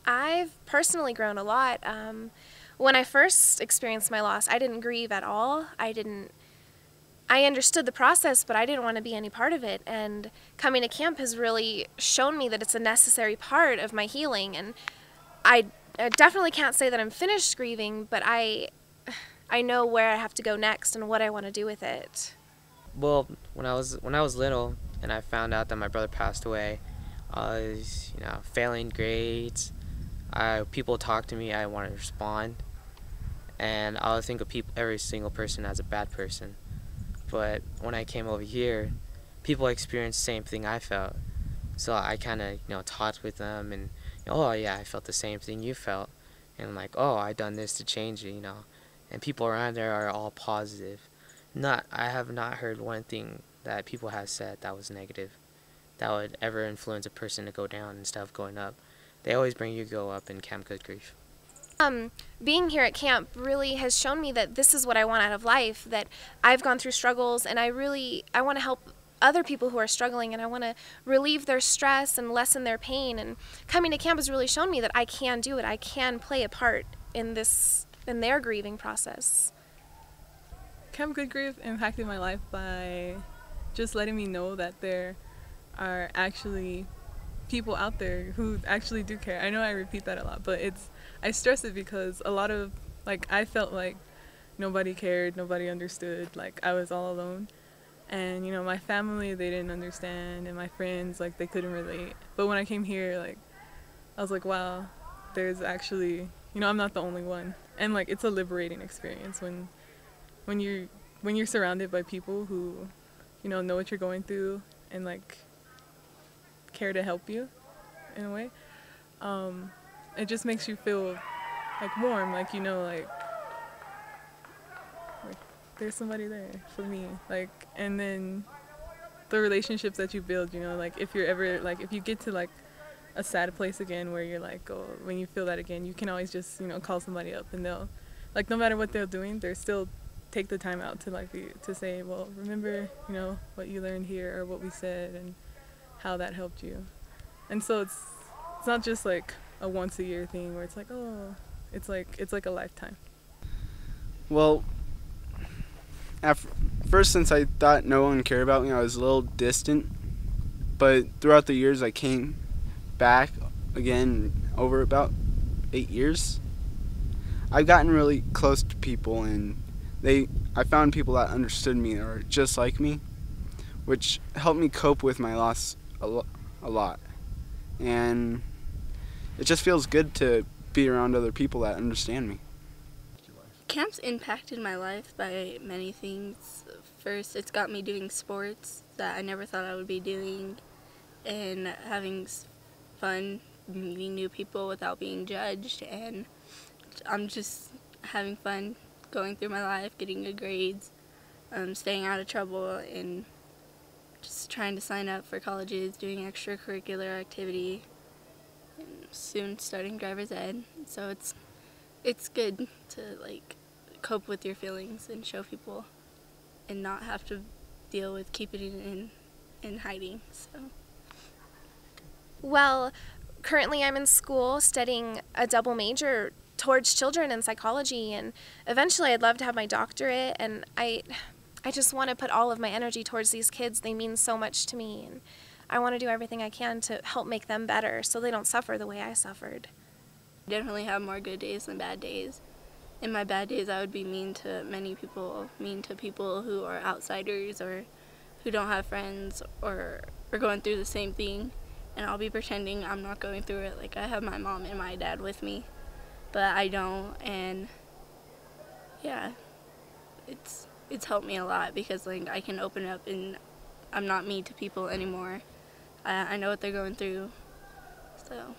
I've personally grown a lot. When I first experienced my loss, I didn't grieve at all. I understood the process, but I didn't want to be any part of it. And coming to camp has really shown me that it's a necessary part of my healing. And I, I definitely can't say that I'm finished grieving, but I know where I have to go next and what I want to do with it. Well, when I was little and I found out that my brother passed away, I was, failing grades. People talk to me, I want to respond, and I would think of every single person as a bad person. But when I came over here, people experienced the same thing I felt. So I kind of, talked with them, and oh yeah, I felt the same thing you felt, and I'm like, oh, I done this to change it. And people around there are all positive. I have not heard one thing that people have said that was negative, that would ever influence a person to go down instead of going up. They always bring you go up in Camp Good Grief. Being here at camp really has shown me that this is what I want out of life, that I've gone through struggles and I want to help other people who are struggling, and I want to relieve their stress and lessen their pain. And coming to camp has really shown me that I can do it. I can play a part in their grieving process. Camp Good Grief impacted my life by just letting me know that there are actually people out there who actually do care. I know I repeat that a lot, but I stress it because a lot of, I felt like nobody cared, nobody understood, like I was all alone. And, my family, they didn't understand, and my friends, they couldn't relate. But when I came here, I was like, wow, there's actually, I'm not the only one. And, it's a liberating experience when you're surrounded by people who, know what you're going through and, care to help you in a way. It just makes you feel, warm, there's somebody there for me, and then the relationships that you build, if you're ever, if you get to, a sad place again where you're oh, when you feel that again, you can always just, call somebody up, and they'll, no matter what they're doing, they're still take the time out to, to say, well, remember, what you learned here, or what we said, and how that helped you. And so it's not just, a once-a-year thing where it's oh, it's like a lifetime. Well, at first, since I thought no one cared about me, I was a little distant. But throughout the years, I came back again over about 8 years. I've gotten really close to people, and I found people that understood me or just like me, which helped me cope with my loss a lot. And it just feels good to be around other people that understand me. Camp's impacted my life by many things. First, it's got me doing sports that I never thought I would be doing, and having fun, meeting new people without being judged, and I'm just having fun going through my life, getting good grades, staying out of trouble, and just trying to sign up for colleges, doing extracurricular activity, and soon starting driver's ed. So it's good to cope with your feelings and show people and not have to deal with keeping it in hiding. So Well, currently I'm in school studying a double major towards children and psychology, and eventually I'd love to have my doctorate, and I just want to put all of my energy towards these kids. They mean so much to me, and I want to do everything I can to help make them better so they don't suffer the way I suffered. definitely have more good days than bad days. In my bad days, I would be mean to many people, mean to people who are outsiders or who don't have friends or are going through the same thing, and I'll be pretending I'm not going through it. I have my mom and my dad with me, but I don't, and yeah, it's helped me a lot because I can open up and I'm not mean to people anymore. I know what they're going through, so.